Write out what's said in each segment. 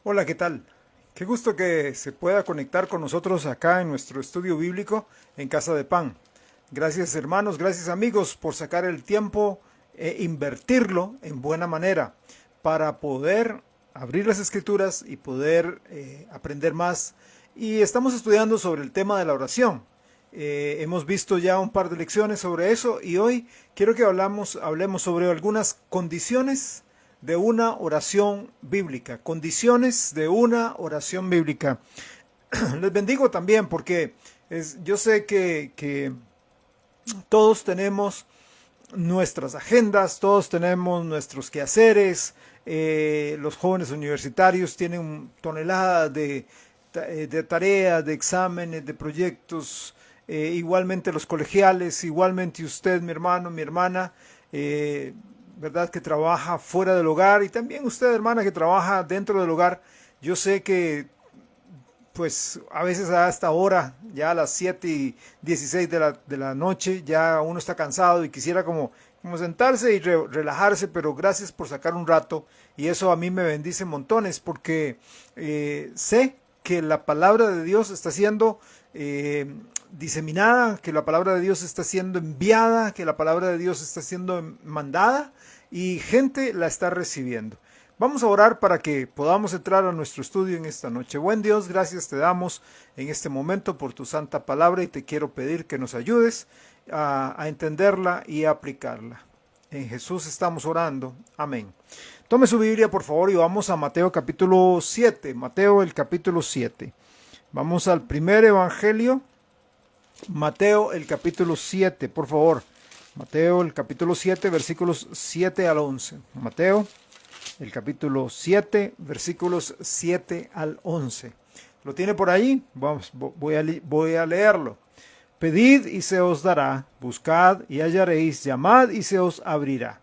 Hola, ¿qué tal? Qué gusto que se pueda conectar con nosotros acá en nuestro estudio bíblico en Casa de Pan. Gracias hermanos, gracias amigos por sacar el tiempo e invertirlo en buena manera para poder abrir las escrituras y poder aprender más. Y estamos estudiando sobre el tema de la oración. Hemos visto ya un par de lecciones sobre eso y hoy quiero que hablemos sobre algunas condiciones de una oración bíblica. Condiciones de una oración bíblica. Les bendigo también porque yo sé que todos tenemos nuestras agendas, todos tenemos nuestros quehaceres, los jóvenes universitarios tienen toneladas de tareas, de exámenes, de proyectos, igualmente los colegiales, igualmente usted, mi hermano, mi hermana, ¿verdad? Que trabaja fuera del hogar y también usted, hermana, que trabaja dentro del hogar. Yo sé que pues a veces a esta hora, ya a las 7:16 de la noche, ya uno está cansado y quisiera como sentarse y relajarse, pero gracias por sacar un rato y eso a mí me bendice montones porque sé que la palabra de Dios está siendo diseminada, que la palabra de Dios está siendo enviada, que la palabra de Dios está siendo mandada y gente la está recibiendo. Vamos a orar para que podamos entrar a nuestro estudio en esta noche. Buen Dios, gracias te damos en este momento por tu santa palabra y te quiero pedir que nos ayudes a entenderla y a aplicarla. En Jesús estamos orando. Amén. Tome su Biblia, por favor, y vamos a Mateo capítulo 7. Mateo el capítulo 7. Vamos al primer evangelio. Mateo el capítulo 7, por favor. Mateo el capítulo 7, versículos 7 al 11. Mateo el capítulo 7, versículos 7 al 11. ¿Lo tiene por ahí? Voy a leerlo. Pedid y se os dará, buscad y hallaréis, llamad y se os abrirá.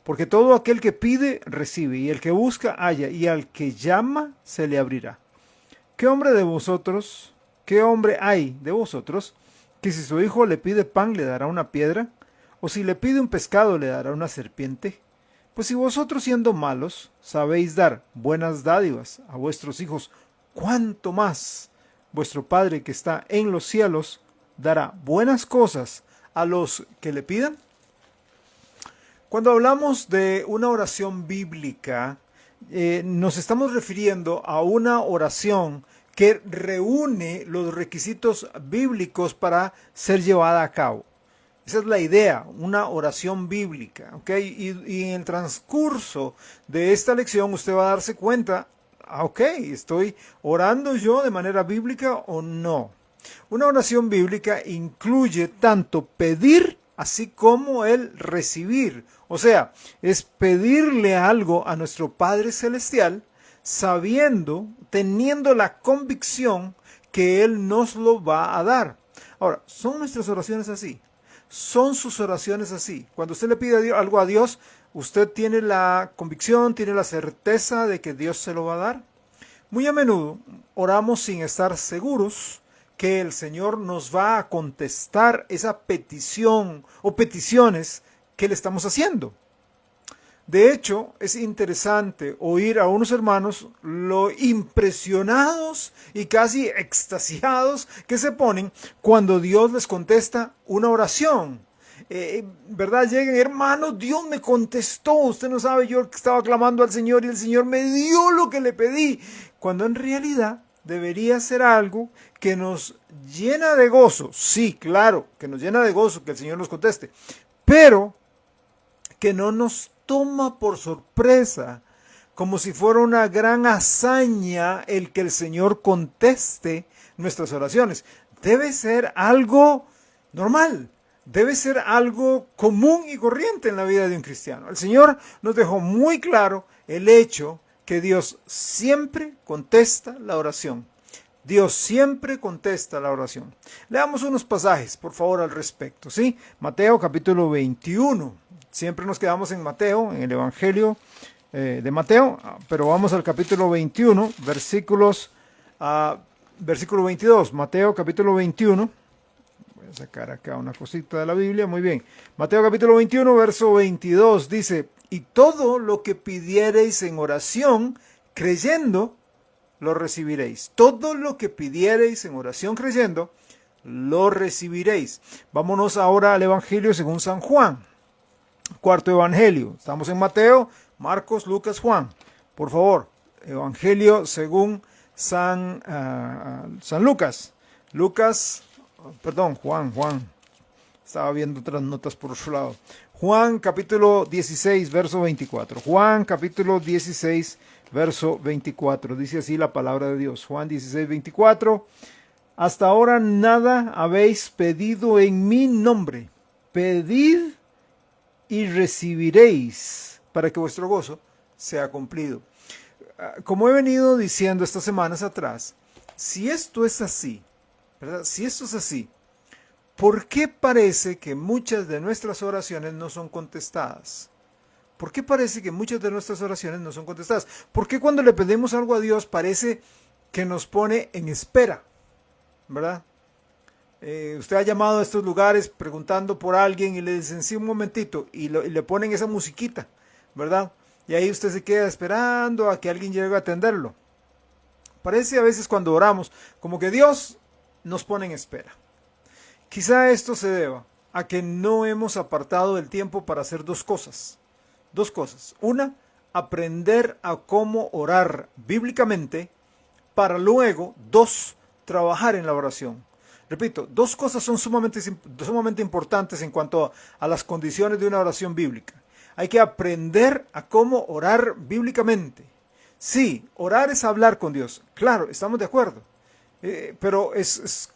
Porque todo aquel que pide, recibe, y el que busca, halla, y al que llama, se le abrirá. ¿Qué hombre de vosotros, qué hombre hay de vosotros, que si su hijo le pide pan, le dará una piedra? ¿O si le pide un pescado, le dará una serpiente? Pues si vosotros siendo malos sabéis dar buenas dádivas a vuestros hijos, ¿cuánto más vuestro Padre que está en los cielos dará buenas cosas a los que le pidan? Cuando hablamos de una oración bíblica, nos estamos refiriendo a una oración que reúne los requisitos bíblicos para ser llevada a cabo. Esa es la idea, una oración bíblica, ¿ok? Y en el transcurso de esta lección usted va a darse cuenta, ok, ¿estoy orando yo de manera bíblica o no? Una oración bíblica incluye tanto pedir así como el recibir. O sea, es pedirle algo a nuestro Padre Celestial sabiendo, teniendo la convicción que Él nos lo va a dar. Ahora, ¿son nuestras oraciones así? ¿Son sus oraciones así? Cuando usted le pide algo a Dios, ¿usted tiene la convicción, tiene la certeza de que Dios se lo va a dar? Muy a menudo oramos sin estar seguros que el Señor nos va a contestar esa petición o peticiones que le estamos haciendo. De hecho, es interesante oír a unos hermanos lo impresionados y casi extasiados que se ponen cuando Dios les contesta una oración. ¿Verdad? Llegan, hermano, Dios me contestó. Usted no sabe, yo estaba clamando al Señor y el Señor me dio lo que le pedí. Cuando en realidad debería ser algo que nos llena de gozo. Sí, claro, que nos llena de gozo que el Señor nos conteste. Pero que no nos toma por sorpresa, como si fuera una gran hazaña el que el Señor conteste nuestras oraciones. Debe ser algo normal, debe ser algo común y corriente en la vida de un cristiano. El Señor nos dejó muy claro el hecho que Dios siempre contesta la oración. Dios siempre contesta la oración. Leamos unos pasajes, por favor, al respecto, ¿sí? Mateo capítulo 21. Siempre nos quedamos en Mateo, en el Evangelio de Mateo, pero vamos al capítulo 21, versículo 22. Mateo capítulo 21. Voy a sacar acá una cosita de la Biblia, muy bien. Mateo capítulo 21, verso 22 dice, y todo lo que pidiereis en oración, creyendo, lo recibiréis. Todo lo que pidiereis en oración creyendo, lo recibiréis. Vámonos ahora al Evangelio según San Juan. Cuarto Evangelio. Estamos en Mateo, Marcos, Lucas, Juan. Por favor, Evangelio según San Lucas. Juan. Estaba viendo otras notas por otro lado. Juan capítulo 16, verso 24. Juan capítulo 16, verso 24. Dice así la palabra de Dios. Juan 16, 24. Hasta ahora nada habéis pedido en mi nombre. Pedid y recibiréis para que vuestro gozo sea cumplido. Como he venido diciendo estas semanas atrás, si esto es así, ¿verdad? Si esto es así, ¿por qué parece que muchas de nuestras oraciones no son contestadas? ¿Por qué parece que muchas de nuestras oraciones no son contestadas? ¿Por qué cuando le pedimos algo a Dios parece que nos pone en espera? ¿Verdad? Usted ha llamado a estos lugares preguntando por alguien y le dicen, sí, un momentito, y le ponen esa musiquita, ¿verdad? Y ahí usted se queda esperando a que alguien llegue a atenderlo. Parece a veces cuando oramos como que Dios nos pone en espera. Quizá esto se deba a que no hemos apartado el tiempo para hacer dos cosas. Dos cosas. Una, aprender a cómo orar bíblicamente para luego, dos, trabajar en la oración. Repito, dos cosas son sumamente importantes en cuanto a las condiciones de una oración bíblica. Hay que aprender a cómo orar bíblicamente. Sí, orar es hablar con Dios. Claro, estamos de acuerdo. Pero es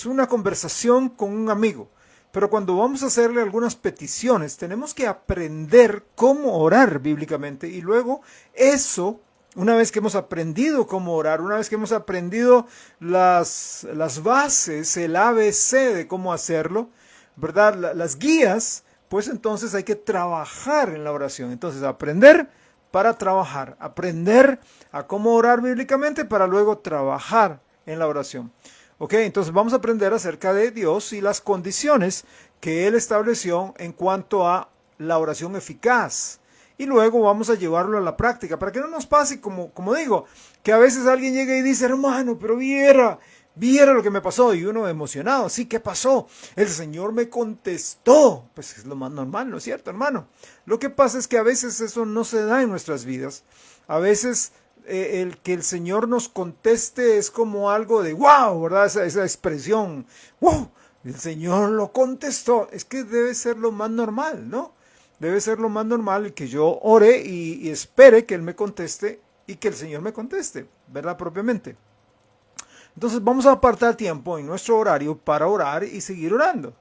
una conversación con un amigo. Pero cuando vamos a hacerle algunas peticiones, tenemos que aprender cómo orar bíblicamente. Y luego eso, una vez que hemos aprendido cómo orar, una vez que hemos aprendido las bases, el ABC de cómo hacerlo, ¿verdad? Las guías, pues entonces hay que trabajar en la oración. Entonces aprender para trabajar, aprender a cómo orar bíblicamente para luego trabajar en la oración. Ok, entonces vamos a aprender acerca de Dios y las condiciones que Él estableció en cuanto a la oración eficaz. Y luego vamos a llevarlo a la práctica, para que no nos pase como digo, que a veces alguien llega y dice, hermano, pero viera lo que me pasó, y uno emocionado, sí, ¿qué pasó? El Señor me contestó. Pues es lo más normal, ¿no es cierto, hermano? Lo que pasa es que a veces eso no se da en nuestras vidas. A veces el que el Señor nos conteste es como algo de wow, ¿verdad? Esa expresión, wow, el Señor lo contestó. Es que debe ser lo más normal, ¿no? Debe ser lo más normal que yo ore y espere que Él me conteste y que el Señor me conteste, ¿verdad? Propiamente. Entonces vamos a apartar tiempo en nuestro horario para orar y seguir orando.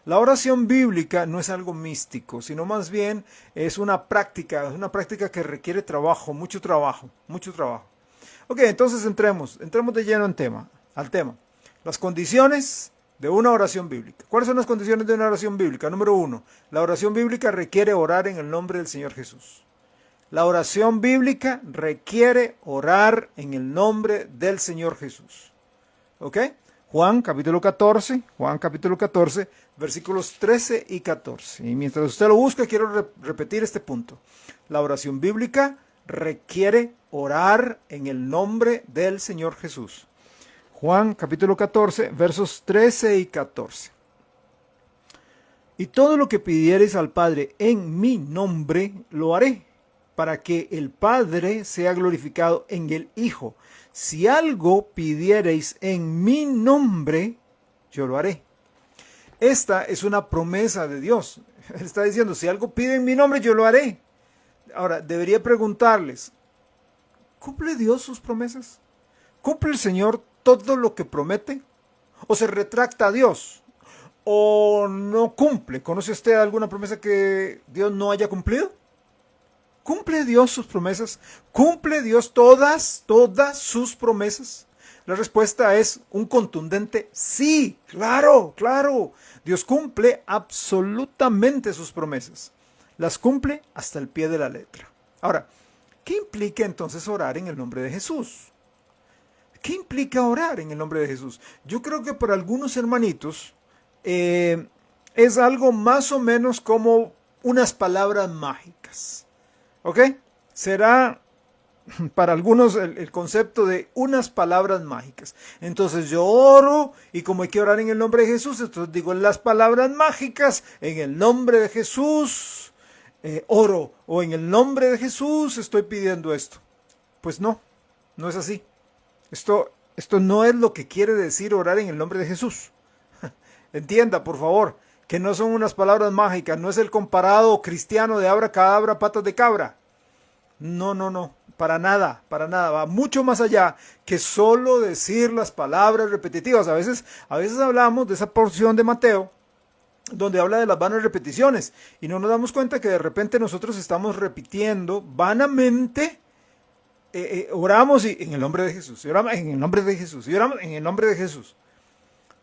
La oración bíblica no es algo místico, sino más bien es una práctica que requiere trabajo, mucho trabajo. Ok, entonces entremos de lleno al tema. Las condiciones de una oración bíblica. ¿Cuáles son las condiciones de una oración bíblica? Número 1, la oración bíblica requiere orar en el nombre del Señor Jesús. La oración bíblica requiere orar en el nombre del Señor Jesús. ¿Ok? Juan capítulo 14, versículos 13 y 14. Y mientras usted lo busca, quiero repetir este punto. La oración bíblica requiere orar en el nombre del Señor Jesús. Juan capítulo 14, versos 13 y 14. Y todo lo que pidiereis al Padre en mi nombre, lo haré, para que el Padre sea glorificado en el Hijo. Si algo pidiereis en mi nombre, yo lo haré. Esta es una promesa de Dios. Él está diciendo, si algo pide en mi nombre, yo lo haré. Ahora, debería preguntarles, ¿cumple Dios sus promesas? ¿Cumple el Señor todo lo que promete? ¿O se retracta a Dios? ¿O no cumple? ¿Conoce usted alguna promesa que Dios no haya cumplido? ¿Cumple Dios sus promesas? ¿Cumple Dios todas sus promesas? La respuesta es un contundente sí, claro. Dios cumple absolutamente sus promesas. Las cumple hasta el pie de la letra. Ahora, ¿qué implica entonces orar en el nombre de Jesús? ¿Qué implica orar en el nombre de Jesús? Yo creo que para algunos hermanitos es algo más o menos como unas palabras mágicas. ¿Ok? Será para algunos el concepto de unas palabras mágicas. Entonces yo oro y como hay que orar en el nombre de Jesús, entonces digo las palabras mágicas, en el nombre de Jesús, oro, o en el nombre de Jesús estoy pidiendo esto. Pues no, no es así. Esto no es lo que quiere decir orar en el nombre de Jesús. Entienda, por favor, que no son unas palabras mágicas, no es el comparado cristiano de abracadabra, patas de cabra. No, no, no, para nada, va mucho más allá que solo decir las palabras repetitivas. A veces hablamos de esa porción de Mateo donde habla de las vanas repeticiones y no nos damos cuenta que de repente nosotros estamos repitiendo vanamente. Oramos y en el nombre de Jesús, y oramos en el nombre de Jesús, y oramos en el nombre de Jesús.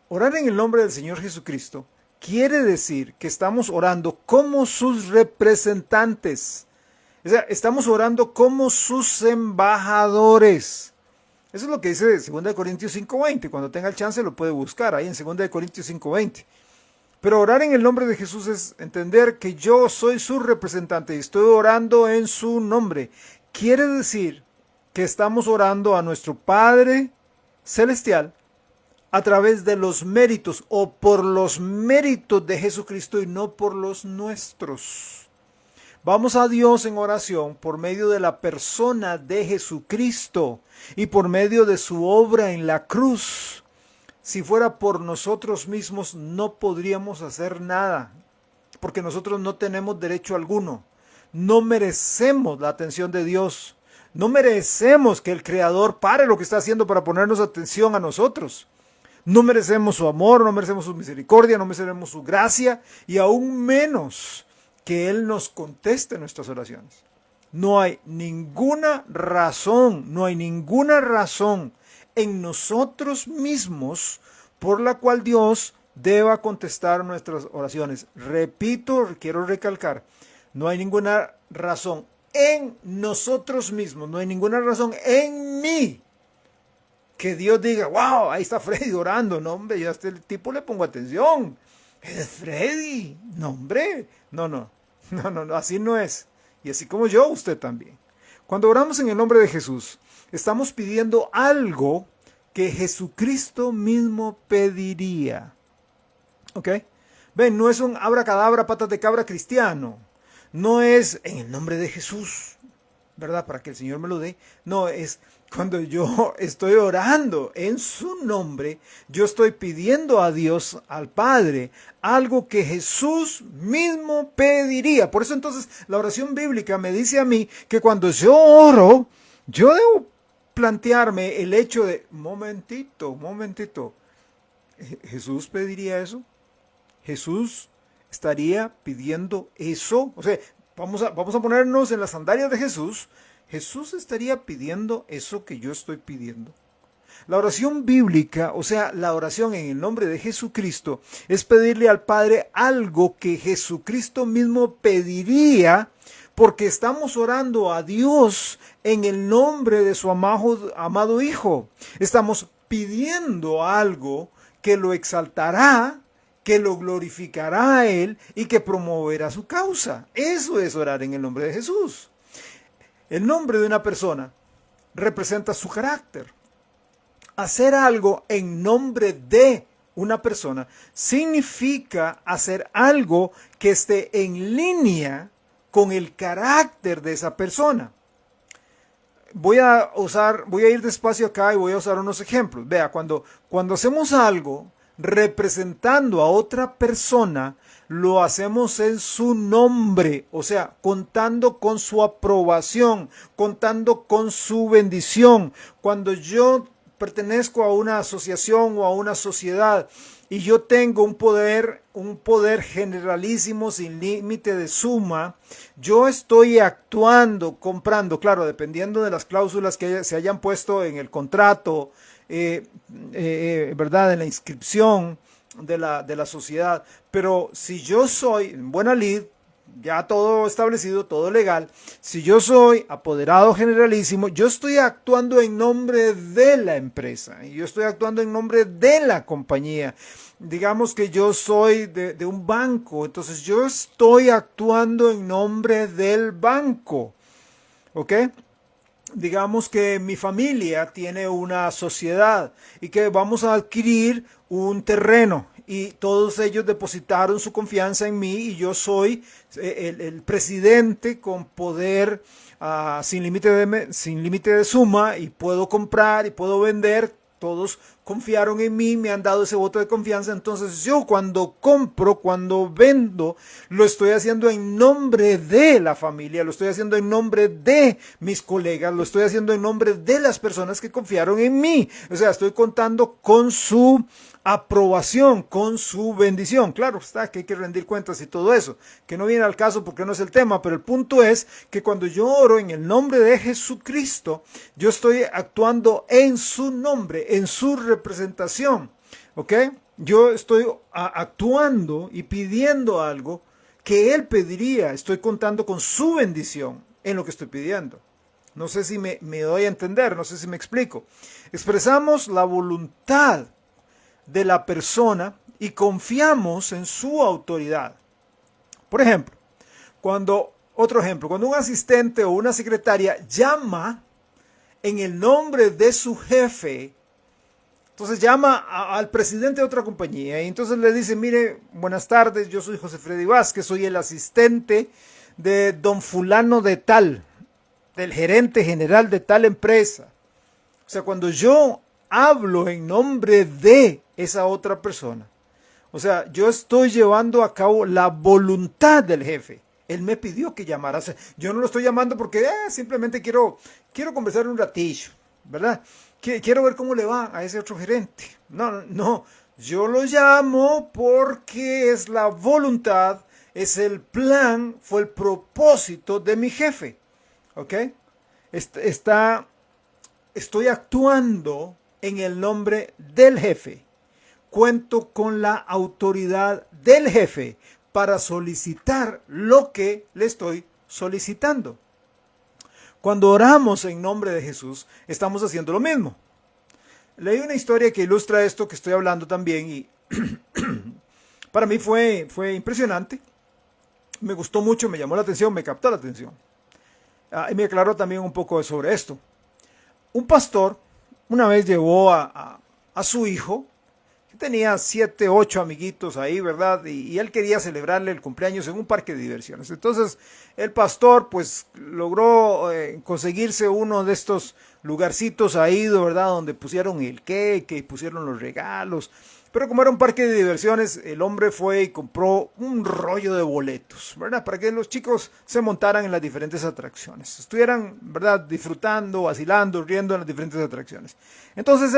Orar en el nombre del Señor Jesucristo quiere decir que estamos orando como sus representantes. O sea, estamos orando como sus embajadores. Eso es lo que dice 2 Corintios 5:20. Cuando tenga el chance lo puede buscar ahí en 2 Corintios 5:20. Pero orar en el nombre de Jesús es entender que yo soy su representante y estoy orando en su nombre. Quiere decir que estamos orando a nuestro Padre Celestial a través de los méritos o por los méritos de Jesucristo y no por los nuestros. Vamos a Dios en oración por medio de la persona de Jesucristo y por medio de su obra en la cruz. Si fuera por nosotros mismos no podríamos hacer nada, porque nosotros no tenemos derecho alguno. No merecemos la atención de Dios. No merecemos que el Creador pare lo que está haciendo para ponernos atención a nosotros. No merecemos su amor, no merecemos su misericordia, no merecemos su gracia y aún menos que Él nos conteste nuestras oraciones. No hay ninguna razón en nosotros mismos por la cual Dios deba contestar nuestras oraciones. Repito, quiero recalcar, no hay ninguna razón en nosotros mismos, no hay ninguna razón en mí que Dios diga, wow, ahí está Freddy orando, no hombre, yo a este tipo le pongo atención, es Freddy, no hombre, no, así no es, y así como yo, usted también. Cuando oramos en el nombre de Jesús, estamos pidiendo algo que Jesucristo mismo pediría, ¿ok? Ven, no es un abracadabra, patas de cabra cristiano, no es en el nombre de Jesús, ¿verdad? Para que el Señor me lo dé. No, es cuando yo estoy orando en su nombre, yo estoy pidiendo a Dios, al Padre, algo que Jesús mismo pediría. Por eso entonces la oración bíblica me dice a mí que cuando yo oro, yo debo plantearme el hecho de, momentito, ¿Jesús pediría eso? ¿Jesús estaría pidiendo eso? O sea, vamos a ponernos en las sandalias de Jesús. Jesús estaría pidiendo eso que yo estoy pidiendo. La oración bíblica, o sea, la oración en el nombre de Jesucristo, es pedirle al Padre algo que Jesucristo mismo pediría, porque estamos orando a Dios en el nombre de su amado Hijo. Estamos pidiendo algo que lo exaltará, que lo glorificará a Él y que promoverá su causa. Eso es orar en el nombre de Jesús. El nombre de una persona representa su carácter. Hacer algo en nombre de una persona significa hacer algo que esté en línea con el carácter de esa persona. Voy a ir despacio acá y voy a usar unos ejemplos. Vea, cuando hacemos algo representando a otra persona, lo hacemos en su nombre, o sea, contando con su aprobación, contando con su bendición. Cuando yo pertenezco a una asociación o a una sociedad y yo tengo un poder generalísimo sin límite de suma, yo estoy actuando, comprando, claro, dependiendo de las cláusulas que se hayan puesto en el contrato, ¿verdad? En la inscripción de la sociedad. Pero si yo soy en buena lid, ya todo establecido, todo legal, si yo soy apoderado generalísimo, yo estoy actuando en nombre de la empresa, yo estoy actuando en nombre de la compañía. Digamos que yo soy de un banco, entonces yo estoy actuando en nombre del banco, ¿ok? digamos que mi familia tiene una sociedad y que vamos a adquirir un terreno y todos ellos depositaron su confianza en mí y yo soy el presidente con poder sin límite de suma y puedo comprar y puedo vender. Todos confiaron en mí, me han dado ese voto de confianza. Entonces yo cuando compro, cuando vendo, lo estoy haciendo en nombre de la familia, lo estoy haciendo en nombre de mis colegas, lo estoy haciendo en nombre de las personas que confiaron en mí. O sea, estoy contando con su aprobación, con su bendición. Claro está que hay que rendir cuentas y todo eso, que no viene al caso porque no es el tema, pero el punto es que cuando yo oro en el nombre de Jesucristo, yo estoy actuando en su nombre, en su representación, ¿ok? Yo estoy actuando y pidiendo algo que Él pediría, estoy contando con su bendición en lo que estoy pidiendo. No sé si me doy a entender, no sé si me explico. Expresamos la voluntad de la persona y confiamos en su autoridad. Por ejemplo, cuando un asistente o una secretaria llama en el nombre de su jefe, entonces llama al presidente de otra compañía y entonces le dice, mire, buenas tardes, yo soy José Freddy Vázquez, soy el asistente de don fulano de tal, del gerente general de tal empresa. O sea, cuando yo hablo en nombre de esa otra persona, o sea, yo estoy llevando a cabo la voluntad del jefe. Él me pidió que llamara. O sea, yo no lo estoy llamando porque simplemente quiero conversar un ratillo, ¿verdad? Quiero ver cómo le va a ese otro gerente. No, no, yo lo llamo porque es la voluntad, es el plan, fue el propósito de mi jefe. ¿Ok? Estoy actuando en el nombre del jefe. Cuento con la autoridad del jefe para solicitar lo que le estoy solicitando. Cuando oramos en nombre de Jesús, estamos haciendo lo mismo. Leí una historia que ilustra esto que estoy hablando también y para mí fue impresionante. Me gustó mucho, me llamó la atención, me captó la atención. Y me aclaró también un poco sobre esto. Un pastor una vez llevó a su hijo, que tenía 7, 8 amiguitos ahí, ¿verdad? Y él quería celebrarle el cumpleaños en un parque de diversiones. Entonces el pastor pues logró conseguirse uno de estos lugarcitos ahí, ¿verdad? Donde pusieron el cake y pusieron los regalos. Pero como era un parque de diversiones, el hombre fue y compró un rollo de boletos, ¿verdad? Para que los chicos se montaran en las diferentes atracciones. Estuvieran, ¿verdad? Disfrutando, vacilando, riendo en las diferentes atracciones. Entonces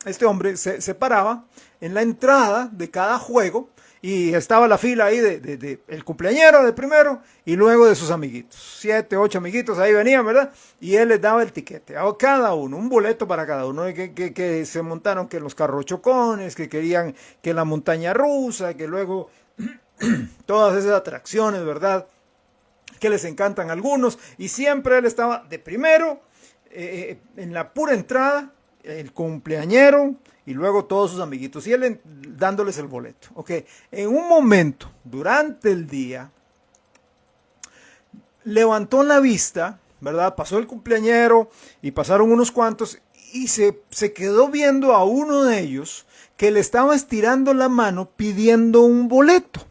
este hombre se paraba en la entrada de cada juego y estaba la fila ahí de el cumpleañero de primero y luego de sus amiguitos. 7, 8 amiguitos ahí venían, ¿verdad? Y él les daba el tiquete a cada uno, un boleto para cada uno, que se montaron que los carrochocones, que querían que la montaña rusa, que luego todas esas atracciones, ¿verdad? Que les encantan a algunos. Y siempre él estaba de primero, en la pura entrada, el cumpleañero y luego todos sus amiguitos y él dándoles el boleto. Ok, en un momento durante el día levantó la vista, ¿verdad? Pasó el cumpleañero y pasaron unos cuantos y se quedó viendo a uno de ellos que le estaba estirando la mano pidiendo un boleto,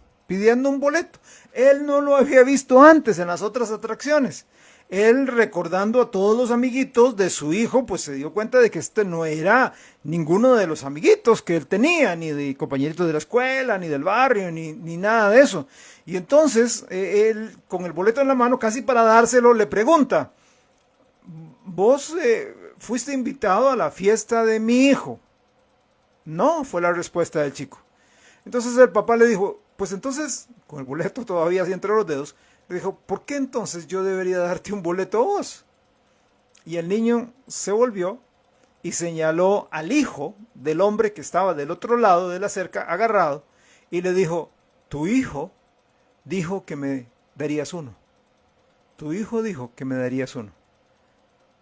Él no lo había visto antes en las otras atracciones. Él, recordando a todos los amiguitos de su hijo, pues se dio cuenta de que este no era ninguno de los amiguitos que él tenía, ni de compañeritos de la escuela, ni del barrio, ni nada de eso. Y entonces él, con el boleto en la mano, casi para dárselo, le pregunta, ¿vos fuiste invitado a la fiesta de mi hijo? No, fue la respuesta del chico. Entonces el papá le dijo, pues entonces, con el boleto todavía así entre los dedos, le dijo, ¿por qué entonces yo debería darte un boleto a vos? Y el niño se volvió y señaló al hijo del hombre que estaba del otro lado de la cerca, agarrado, y le dijo, tu hijo dijo que me darías uno. Tu hijo dijo que me darías uno.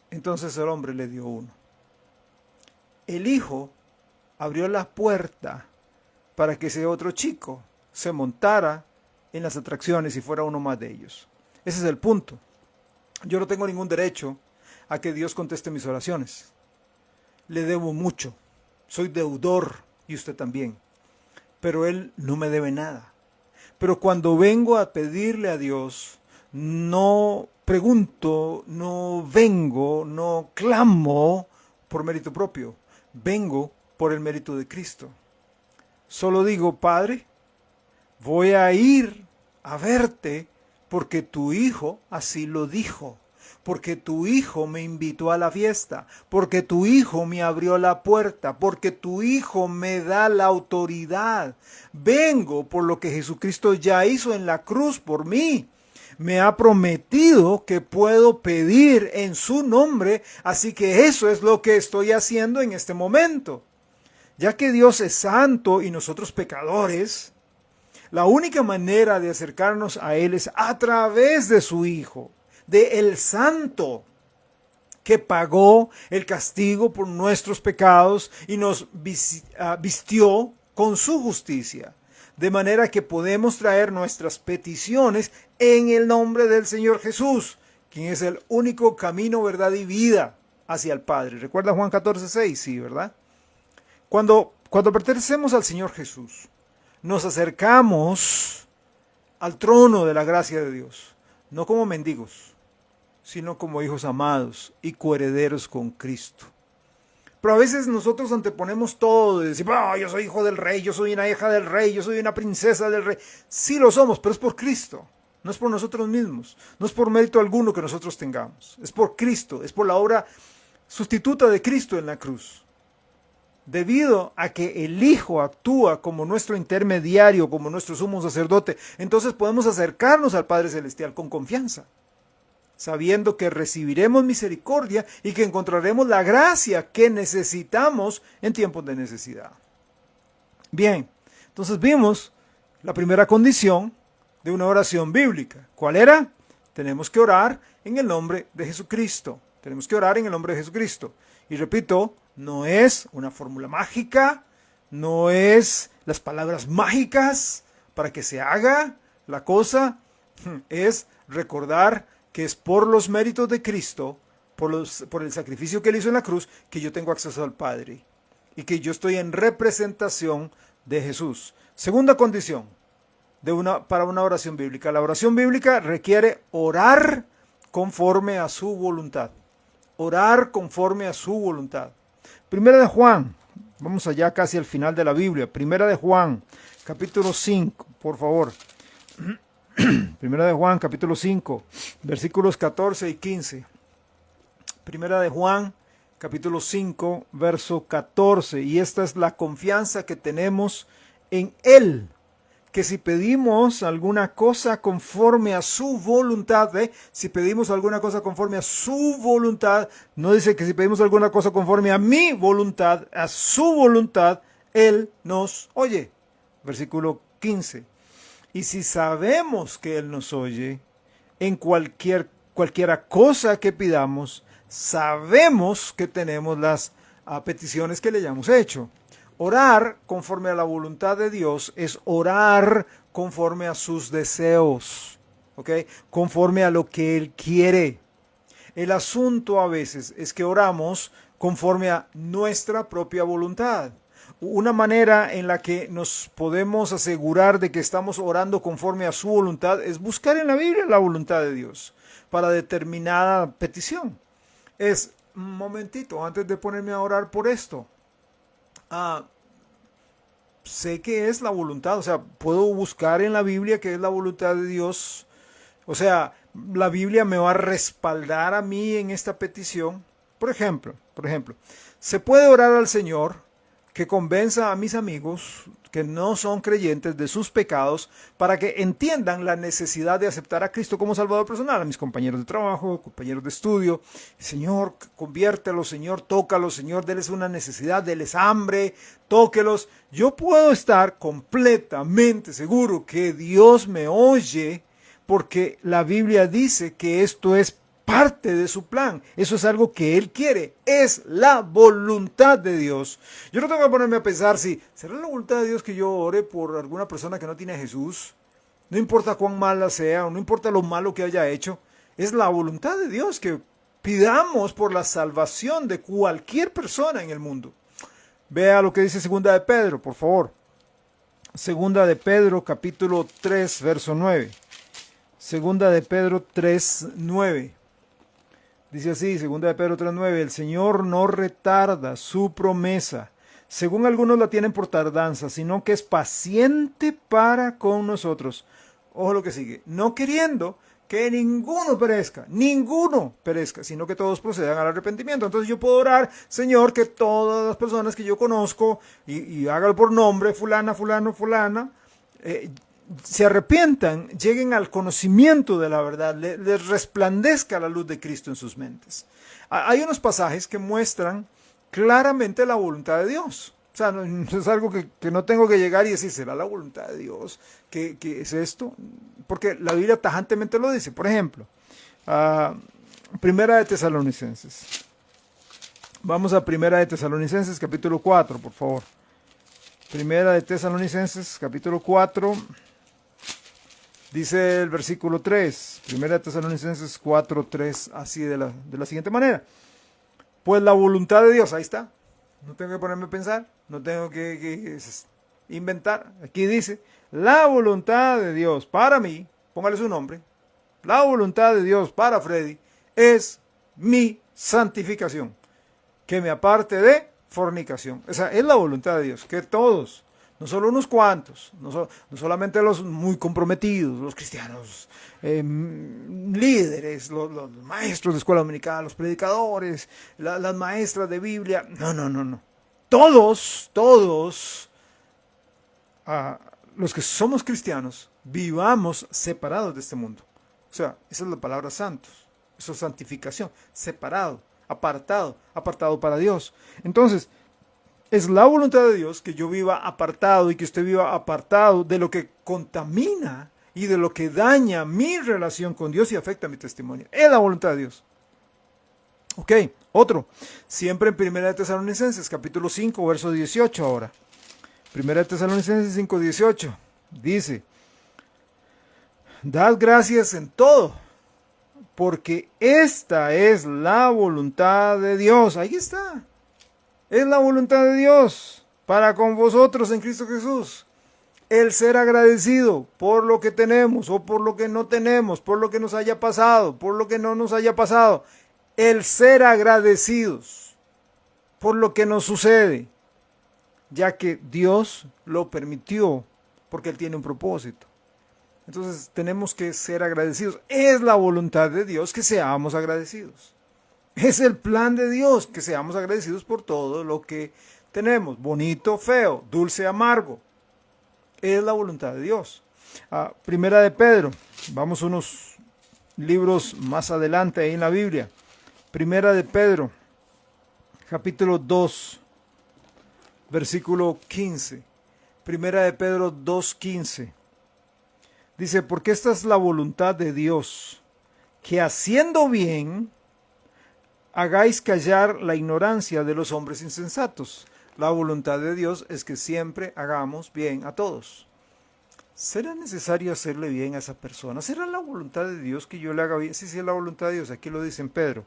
Entonces el hombre le dio uno. El hijo abrió la puerta para que ese otro chico se montara en las atracciones y fuera uno más de ellos. Ese es el punto. Yo no tengo ningún derecho a que Dios conteste mis oraciones. Le debo mucho. Soy deudor y usted también. Pero Él no me debe nada. Pero cuando vengo a pedirle a Dios, no pregunto, no vengo, no clamo por mérito propio. Vengo por el mérito de Cristo. Solo digo, Padre, voy a ir a verte porque tu Hijo así lo dijo. Porque tu Hijo me invitó a la fiesta, porque tu Hijo me abrió la puerta, porque tu Hijo me da la autoridad. Vengo por lo que Jesucristo ya hizo en la cruz por mí. Me ha prometido que puedo pedir en su nombre, así que eso es lo que estoy haciendo en este momento. Ya que Dios es santo y nosotros pecadores, la única manera de acercarnos a Él es a través de su Hijo, de el Santo, que pagó el castigo por nuestros pecados y nos vistió con su justicia. De manera que podemos traer nuestras peticiones en el nombre del Señor Jesús, quien es el único camino, verdad y vida hacia el Padre. ¿Recuerda Juan 14:6? Sí, ¿verdad? Cuando pertenecemos al Señor Jesús, nos acercamos al trono de la gracia de Dios, no como mendigos, sino como hijos amados y coherederos con Cristo. Pero a veces nosotros anteponemos todo y decimos, yo soy hijo del rey, yo soy una hija del rey, yo soy una princesa del rey. Sí lo somos, pero es por Cristo, no es por nosotros mismos, no es por mérito alguno que nosotros tengamos, es por Cristo, es por la obra sustituta de Cristo en la cruz. Debido a que el Hijo actúa como nuestro intermediario, como nuestro sumo sacerdote, entonces podemos acercarnos al Padre Celestial con confianza, sabiendo que recibiremos misericordia y que encontraremos la gracia que necesitamos en tiempos de necesidad. Bien, entonces vimos la primera condición de una oración bíblica. ¿Cuál era? Tenemos que orar en el nombre de Jesucristo. Tenemos que orar en el nombre de Jesucristo. Y repito, no es una fórmula mágica, no es las palabras mágicas para que se haga la cosa, es recordar que es por los méritos de Cristo, por el sacrificio que Él hizo en la cruz, que yo tengo acceso al Padre y que yo estoy en representación de Jesús. Segunda condición para una oración bíblica. La oración bíblica requiere orar conforme a su voluntad. Orar conforme a su voluntad. Primera de Juan, vamos allá casi al final de la Biblia. Primera de Juan, capítulo 5, por favor. Primera de Juan, capítulo 5, versículos 14 y 15. Primera de Juan, capítulo 5, verso 14. Y esta es la confianza que tenemos en Él, que si pedimos alguna cosa conforme a su voluntad, si pedimos alguna cosa conforme a su voluntad, no dice que si pedimos alguna cosa conforme a mi voluntad, a su voluntad, Él nos oye. Versículo 15. Y si sabemos que Él nos oye, en cualquiera cosa que pidamos, sabemos que tenemos las peticiones que le hayamos hecho. Orar conforme a la voluntad de Dios es orar conforme a sus deseos, ¿ok? Conforme a lo que Él quiere. El asunto a veces es que oramos conforme a nuestra propia voluntad. Una manera en la que nos podemos asegurar de que estamos orando conforme a su voluntad es buscar en la Biblia la voluntad de Dios para determinada petición. Es, un momentito, antes de ponerme a orar por esto, sé que es la voluntad, o sea, puedo buscar en la Biblia que es la voluntad de Dios, o sea, la Biblia me va a respaldar a mí en esta petición. Por ejemplo, se puede orar al Señor que convenza a mis amigos que no son creyentes de sus pecados para que entiendan la necesidad de aceptar a Cristo como Salvador personal, a mis compañeros de trabajo, compañeros de estudio. Señor, conviértelos, Señor, tócalos, Señor, déles una necesidad, déles hambre, tóquelos. Yo puedo estar completamente seguro que Dios me oye porque la Biblia dice que esto es parte de su plan. Eso es algo que Él quiere. Es la voluntad de Dios. Yo no tengo que ponerme a pensar si será la voluntad de Dios que yo ore por alguna persona que no tiene a Jesús. No importa cuán mala sea o no importa lo malo que haya hecho. Es la voluntad de Dios que Pidamos por la salvación de cualquier persona en el mundo. Vea lo que dice Segunda de Pedro, por favor. Segunda de Pedro, capítulo 3, verso 9. Segunda de Pedro 3, 9. Dice así, Segunda de Pedro 3, 9. El Señor no retarda su promesa, según algunos la tienen por tardanza, sino que es paciente para con nosotros. Ojo lo que sigue. No queriendo que ninguno perezca, sino que todos procedan al arrepentimiento. Entonces yo puedo orar, Señor, que todas las personas que yo conozco, y hágalo por nombre, fulana, se arrepientan, lleguen al conocimiento de la verdad, les resplandezca la luz de Cristo en sus mentes. Hay unos pasajes que muestran claramente la voluntad de Dios. O sea, no es algo que no tengo que llegar y decir, ¿será la voluntad de Dios? ¿Qué es esto? Porque la Biblia tajantemente lo dice. Por ejemplo, Primera de Tesalonicenses. Vamos a Primera de Tesalonicenses, capítulo 4, por favor. Primera de Tesalonicenses, capítulo 4. Dice el versículo 3. Primera de Tesalonicenses 4, 3, así de la siguiente manera. Pues la voluntad de Dios, ahí está. No tengo que ponerme a pensar, no tengo que inventar. Aquí dice, la voluntad de Dios para mí, póngale su nombre, la voluntad de Dios para Freddy es mi santificación, que me aparte de fornicación. Esa es la voluntad de Dios, que todos, no solo unos cuantos, no solamente los muy comprometidos, los cristianos, líderes, los maestros de escuela dominical, los predicadores, las maestras de Biblia, no. Todos, los que somos cristianos, vivamos separados de este mundo. O sea, esa es la palabra santos, eso es santificación, separado, apartado para Dios. Entonces, es la voluntad de Dios que yo viva apartado y que usted viva apartado de lo que contamina y de lo que daña mi relación con Dios y afecta mi testimonio. Es la voluntad de Dios. Ok, otro. Siempre en Primera de Tesalonicenses, capítulo 5, verso 18 ahora. Primera de Tesalonicenses 5, 18. Dice, dad gracias en todo, porque esta es la voluntad de Dios. Ahí está. Es la voluntad de Dios para con vosotros en Cristo Jesús. El ser agradecido por lo que tenemos o por lo que no tenemos, por lo que nos haya pasado, por lo que no nos haya pasado. El ser agradecidos por lo que nos sucede, ya que Dios lo permitió porque Él tiene un propósito. Entonces tenemos que ser agradecidos. Es la voluntad de Dios que seamos agradecidos. Es el plan de Dios que seamos agradecidos por todo lo que tenemos. Bonito, feo, dulce, amargo. Es la voluntad de Dios. Primera de Pedro. Vamos unos libros más adelante ahí en la Biblia. Primera de Pedro, capítulo 2, versículo 15. Primera de Pedro 2:15. Dice, porque esta es la voluntad de Dios, que haciendo bien, hagáis callar la ignorancia de los hombres insensatos. La voluntad de Dios es que siempre hagamos bien a todos. ¿Será necesario hacerle bien a esa persona? ¿Será la voluntad de Dios que yo le haga bien? Sí, es la voluntad de Dios. Aquí lo dice en Pedro.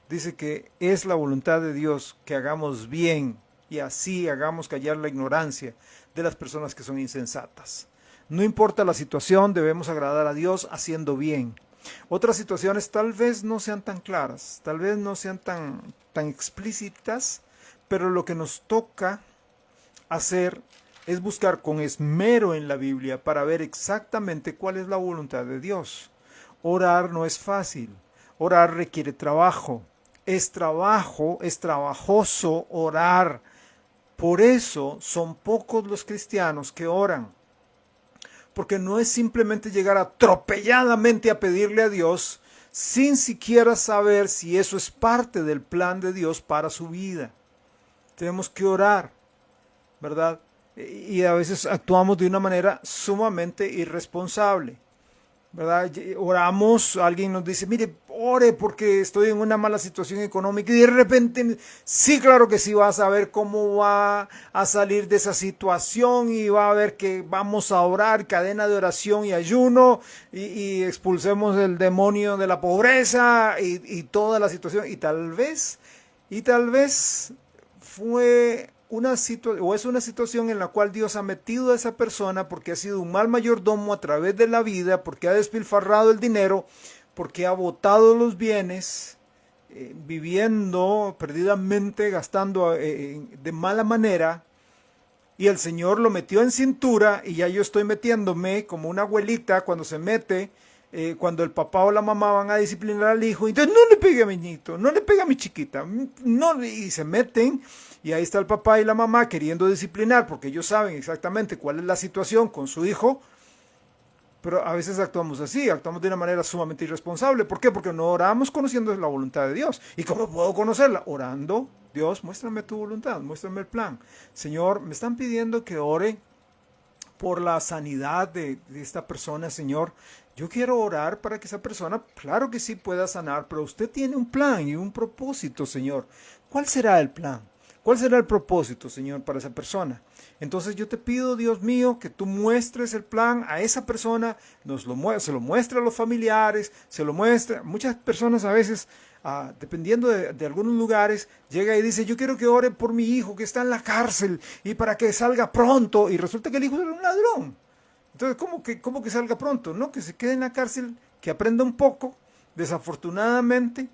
Dice que es la voluntad de Dios que hagamos bien y así hagamos callar la ignorancia de las personas que son insensatas. No importa la situación, debemos agradar a Dios haciendo bien. Otras situaciones tal vez no sean tan claras, tal vez no sean tan explícitas, pero lo que nos toca hacer es buscar con esmero en la Biblia para ver exactamente cuál es la voluntad de Dios. Orar no es fácil, orar requiere trabajo, es trabajoso orar. Por eso son pocos los cristianos que oran. Porque no es simplemente llegar atropelladamente a pedirle a Dios sin siquiera saber si eso es parte del plan de Dios para su vida. Tenemos que orar, ¿verdad? Y a veces actuamos de una manera sumamente irresponsable, ¿verdad? Oramos, alguien nos dice, mire, ore porque estoy en una mala situación económica y de repente, sí, claro que sí, vas a ver cómo va a salir de esa situación y va a ver que vamos a orar, cadena de oración y ayuno y expulsemos el demonio de la pobreza y toda la situación y tal vez fue una situación o es una situación en la cual Dios ha metido a esa persona porque ha sido un mal mayordomo a través de la vida, porque ha despilfarrado el dinero, porque ha botado los bienes, viviendo perdidamente, gastando de mala manera, y el Señor lo metió en cintura y ya yo estoy metiéndome como una abuelita cuando se mete, cuando el papá o la mamá van a disciplinar al hijo, entonces no le pegue a mi niñito, no le pegue a mi chiquita, no, y se meten y ahí está el papá y la mamá queriendo disciplinar porque ellos saben exactamente cuál es la situación con su hijo, pero a veces actuamos así, actuamos de una manera sumamente irresponsable. ¿Por qué? Porque no oramos conociendo la voluntad de Dios. ¿Y cómo puedo conocerla? Orando. Dios, muéstrame tu voluntad, muéstrame el plan. Señor, me están pidiendo que ore por la sanidad de esta persona, Señor. Yo quiero orar para que esa persona, claro que sí pueda sanar, pero usted tiene un plan y un propósito, Señor. ¿Cuál será el plan? ¿Cuál será el propósito, Señor, para esa persona? Entonces yo te pido, Dios mío, que tú muestres el plan a esa persona, se lo muestre a los familiares, se lo muestre. Muchas personas a veces, dependiendo de algunos lugares, llega y dice, yo quiero que ore por mi hijo que está en la cárcel y para que salga pronto. Y resulta que el hijo era un ladrón. Entonces, ¿cómo que salga pronto? No, que se quede en la cárcel, que aprenda un poco. Desafortunadamente,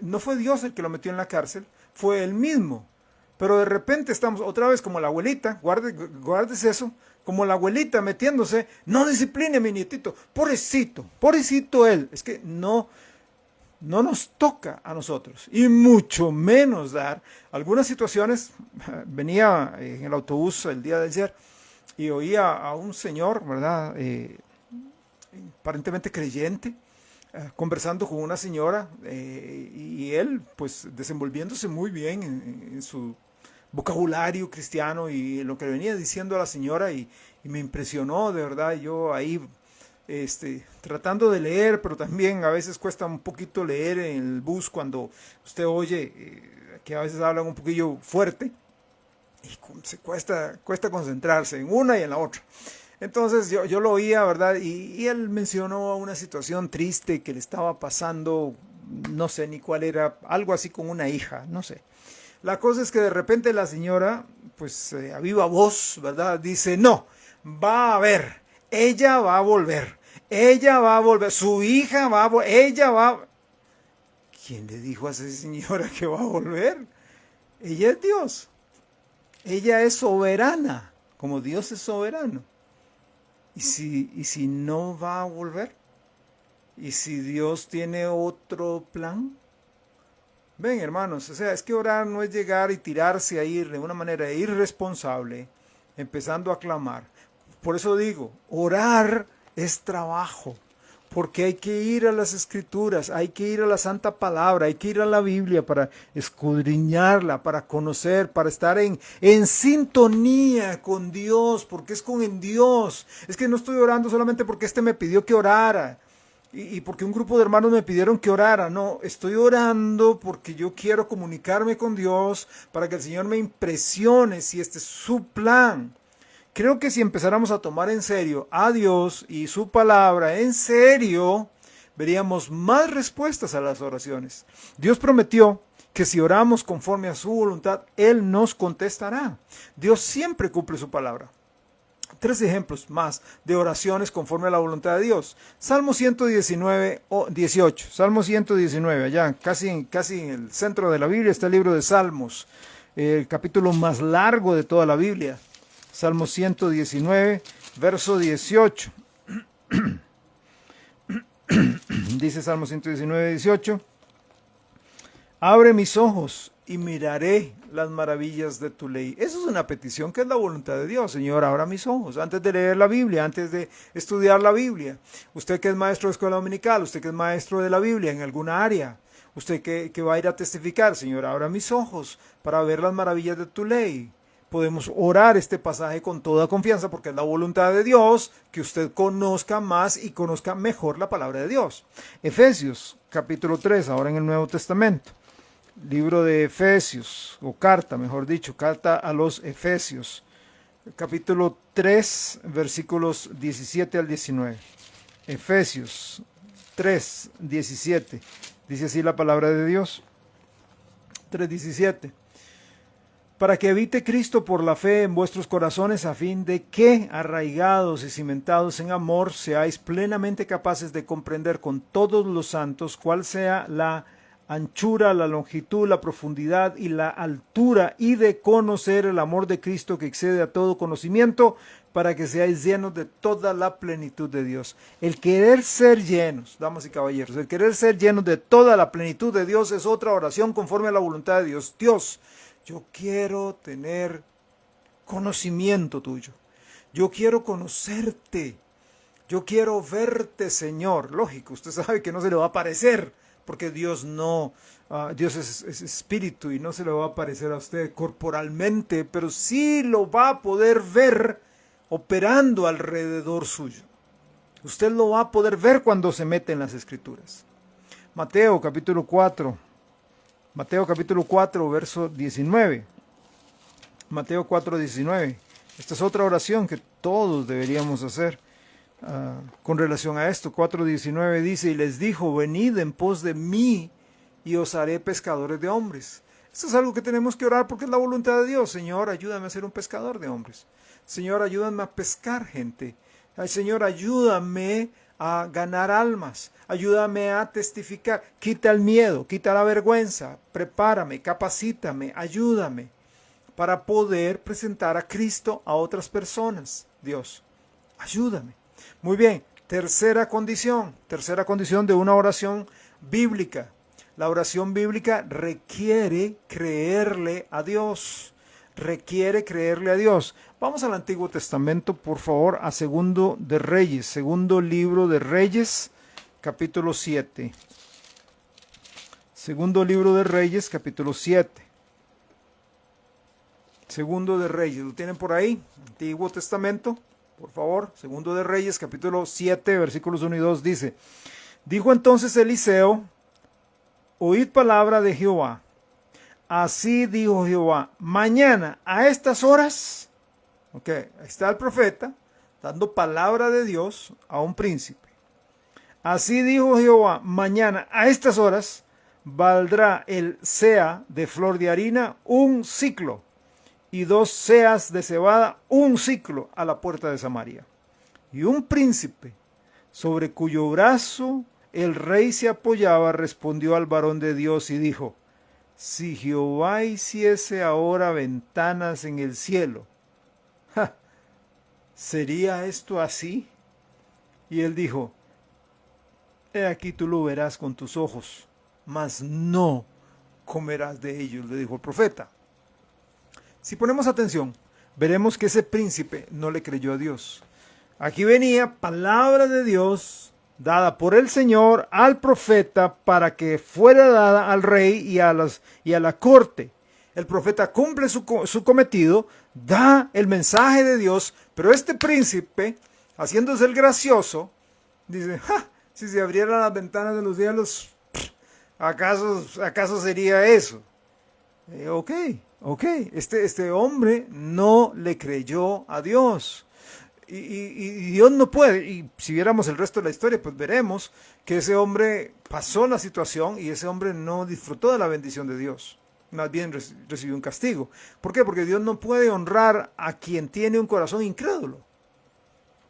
no fue Dios el que lo metió en la cárcel, fue él mismo. Pero de repente estamos otra vez como la abuelita, guárdese eso, como la abuelita metiéndose, no discipline a mi nietito, pobrecito él. Es que no nos toca a nosotros, y mucho menos dar algunas situaciones. Venía en el autobús el día de ayer y oía a un señor, ¿verdad? Aparentemente creyente, conversando con una señora, y él pues desenvolviéndose muy bien en su vocabulario cristiano y lo que venía diciendo a la señora, y me impresionó de verdad. Yo ahí tratando de leer, pero también a veces cuesta un poquito leer en el bus cuando usted oye que a veces hablan un poquillo fuerte y se cuesta concentrarse en una y en la otra. Entonces yo lo oía, ¿verdad? Y él mencionó una situación triste que le estaba pasando, no sé ni cuál era, algo así con una hija, no sé. La cosa es que de repente la señora, pues a viva voz, ¿verdad? Dice, no, va a haber, ella va a volver, su hija va a volver, ella va. ¿Quién le dijo a esa señora que va a volver? Ella es Dios, ella es soberana, como Dios es soberano. ¿Y si no va a volver? ¿Y si Dios tiene otro plan? Ven, hermanos, o sea, es que orar no es llegar y tirarse a ir de una manera irresponsable, empezando a clamar. Por eso digo, orar es trabajo, porque hay que ir a las Escrituras, hay que ir a la Santa Palabra, hay que ir a la Biblia para escudriñarla, para conocer, para estar en sintonía con Dios, porque es con Dios. Es que no estoy orando solamente porque me pidió que orara, y porque un grupo de hermanos me pidieron que orara. No, estoy orando porque yo quiero comunicarme con Dios para que el Señor me impresione si este es su plan. Creo que si empezáramos a tomar en serio a Dios y su palabra en serio, veríamos más respuestas a las oraciones. Dios prometió que si oramos conforme a su voluntad, Él nos contestará. Dios siempre cumple su palabra. 3 ejemplos más de oraciones conforme a la voluntad de Dios. Salmo 119, 18. Salmo 119, allá casi en el centro de la Biblia está el libro de Salmos, el capítulo más largo de toda la Biblia. Salmo 119, verso 18. Dice Salmo 119, 18. Abre mis ojos y miraré las maravillas de tu ley. Eso es una petición que es la voluntad de Dios. Señor, abra mis ojos antes de leer la Biblia, antes de estudiar la Biblia. Usted que es maestro de escuela dominical, usted que es maestro de la Biblia en alguna área, usted que va a ir a testificar, Señor, abra mis ojos para ver las maravillas de tu ley. Podemos orar este pasaje con toda confianza porque es la voluntad de Dios que usted conozca más y conozca mejor la palabra de Dios. Efesios capítulo 3, ahora en el Nuevo Testamento. Libro de Efesios, o carta, mejor dicho, carta a los Efesios. Capítulo 3, versículos 17 al 19. Efesios 3, 17. Dice así la palabra de Dios. 3:17. Para que habite Cristo por la fe en vuestros corazones, a fin de que, arraigados y cimentados en amor, seáis plenamente capaces de comprender con todos los santos cuál sea la anchura, la longitud, la profundidad y la altura, y de conocer el amor de Cristo que excede a todo conocimiento, para que seáis llenos de toda la plenitud de Dios. El querer ser llenos, damas y caballeros, el querer ser llenos de toda la plenitud de Dios es otra oración conforme a la voluntad de Dios. Dios, yo quiero tener conocimiento tuyo. Yo quiero conocerte. Yo quiero verte, Señor. Lógico, usted sabe que no se le va a aparecer, porque Dios no, Dios es espíritu y no se le va a aparecer a usted corporalmente, pero sí lo va a poder ver operando alrededor suyo. Usted lo va a poder ver cuando se mete en las Escrituras. Mateo capítulo 4, verso 19. Mateo 4, 19. Esta es otra oración que todos deberíamos hacer con relación a esto. 4:19 dice, y les dijo, venid en pos de mí y os haré pescadores de hombres. Esto es algo que tenemos que orar porque es la voluntad de Dios. Señor, ayúdame a ser un pescador de hombres. Señor, ayúdame a pescar gente. Ay, Señor, ayúdame a ganar almas. Ayúdame a testificar. Quita el miedo, quita la vergüenza. Prepárame, capacítame, ayúdame para poder presentar a Cristo a otras personas. Dios, ayúdame. Muy bien, tercera condición de una oración bíblica. La oración bíblica requiere creerle a Dios. Vamos al Antiguo Testamento, por favor, a Segundo de Reyes, segundo libro de Reyes, capítulo 7. Segundo libro de Reyes, capítulo 7. Segundo de Reyes, ¿lo tienen por ahí? Antiguo Testamento, por favor. Segundo de Reyes, capítulo 7, versículos 1 y 2, dice, dijo entonces Eliseo, oíd palabra de Jehová. Así dijo Jehová, mañana a estas horas, ok, ahí está el profeta dando palabra de Dios a un príncipe. Así dijo Jehová, mañana a estas horas valdrá el seah de flor de harina un siclo y 2 seas de cebada un siclo a la puerta de Samaria. Y un príncipe sobre cuyo brazo el rey se apoyaba respondió al varón de Dios y dijo, si Jehová hiciese ahora ventanas en el cielo, ¿sería esto así? Y él dijo, he aquí tú lo verás con tus ojos, mas no comerás de ellos, le dijo el profeta. Si ponemos atención, veremos que ese príncipe no le creyó a Dios. Aquí venía palabra de Dios dada por el Señor al profeta para que fuera dada al rey y a la corte. El profeta cumple su cometido, da el mensaje de Dios, pero este príncipe, haciéndose el gracioso, dice, si se abrieran las ventanas de los cielos, ¿acaso sería eso? Ok, este hombre no le creyó a Dios. Y Dios no puede, y si viéramos el resto de la historia, pues veremos que ese hombre pasó la situación y ese hombre no disfrutó de la bendición de Dios, más bien recibió un castigo. ¿Por qué? Porque Dios no puede honrar a quien tiene un corazón incrédulo.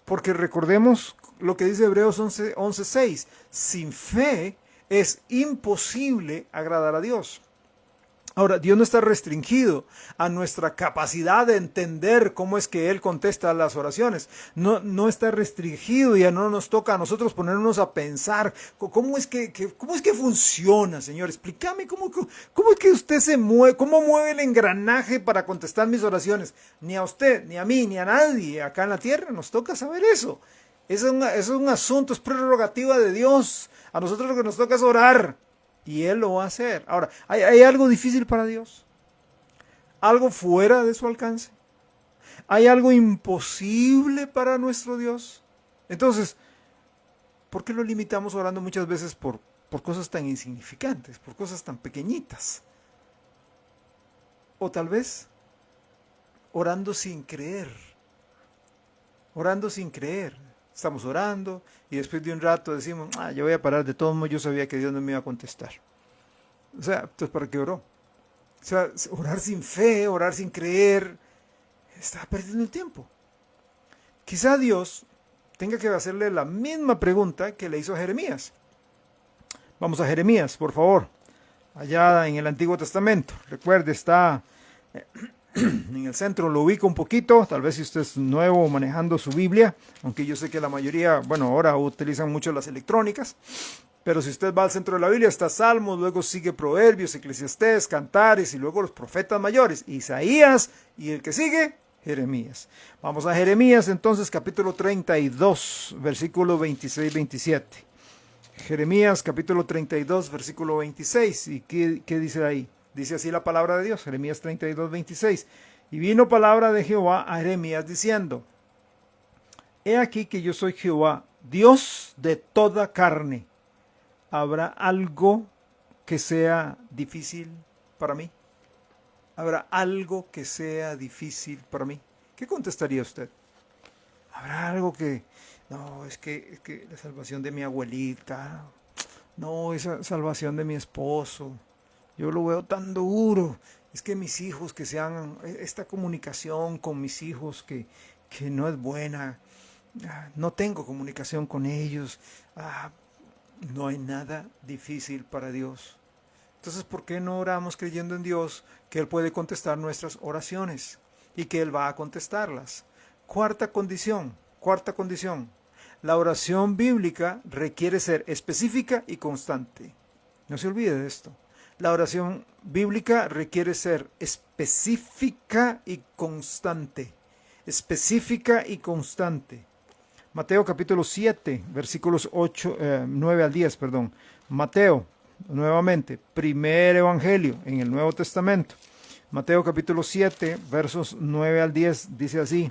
Porque recordemos lo que dice Hebreos 11:6, sin fe es imposible agradar a Dios. Ahora, Dios no está restringido a nuestra capacidad de entender cómo es que Él contesta las oraciones. No está restringido y ya no nos toca a nosotros ponernos a pensar cómo es que funciona, Señor. Explícame cómo es que usted se mueve, cómo mueve el engranaje para contestar mis oraciones. Ni a usted, ni a mí, ni a nadie acá en la tierra nos toca saber eso. Es un asunto, es prerrogativa de Dios. A nosotros lo que nos toca es orar. Y Él lo va a hacer. Ahora, ¿hay algo difícil para Dios? ¿Algo fuera de su alcance? ¿Hay algo imposible para nuestro Dios? Entonces, ¿por qué lo limitamos orando muchas veces por por cosas tan insignificantes, por cosas tan pequeñitas. O tal vez orando sin creer. Orando sin creer. Estamos orando y después de un rato decimos, yo voy a parar, de todos modos yo sabía que Dios no me iba a contestar. O sea, entonces ¿para qué oró? O sea, orar sin fe, orar sin creer, está perdiendo el tiempo. Quizá Dios tenga que hacerle la misma pregunta que le hizo a Jeremías. Vamos a Jeremías, por favor. Allá en el Antiguo Testamento. Recuerde, está en el centro, lo ubico un poquito. Tal vez si usted es nuevo manejando su Biblia, aunque yo sé que la mayoría, bueno, ahora utilizan mucho las electrónicas. Pero si usted va al centro de la Biblia, está Salmos, luego sigue Proverbios, Eclesiastés, Cantares y luego los profetas mayores, Isaías y el que sigue, Jeremías. Vamos a Jeremías entonces, capítulo 32, versículo 26-27. Jeremías, capítulo 32, versículo 26. ¿Y qué dice ahí? Dice así la palabra de Dios, Jeremías 32, 26. Y vino palabra de Jehová a Jeremías diciendo, he aquí que yo soy Jehová, Dios de toda carne. ¿Habrá algo que sea difícil para mí? ¿Habrá algo que sea difícil para mí? ¿Qué contestaría usted? ¿Habrá algo que... No, es que la salvación de mi abuelita, no, esa salvación de mi esposo, yo lo veo tan duro. Es que mis hijos, que sean, esta comunicación con mis hijos que no es buena, no tengo comunicación con ellos, no hay nada difícil para Dios. Entonces, ¿por qué no oramos creyendo en Dios que Él puede contestar nuestras oraciones y que Él va a contestarlas? Cuarta condición. La oración bíblica requiere ser específica y constante. No se olvide de esto. La oración bíblica requiere ser específica y constante. Específica y constante. Mateo capítulo 7, versículos 9 al 10, perdón. Mateo, nuevamente, primer evangelio en el Nuevo Testamento. Mateo capítulo 7, versos 9 al 10, dice así.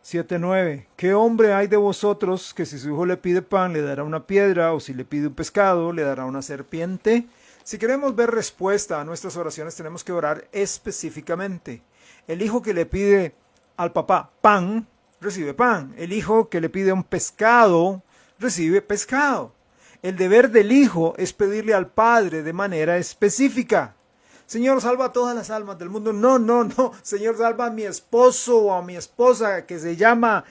7:9. ¿Qué hombre hay de vosotros que si su hijo le pide pan le dará una piedra, o si le pide un pescado le dará una serpiente? Si queremos ver respuesta a nuestras oraciones tenemos que orar específicamente. El hijo que le pide al papá pan, recibe pan. El hijo que le pide un pescado, recibe pescado. El deber del hijo es pedirle al padre de manera específica. Señor, salva a todas las almas del mundo. No. Señor, salva a mi esposo o a mi esposa que se llama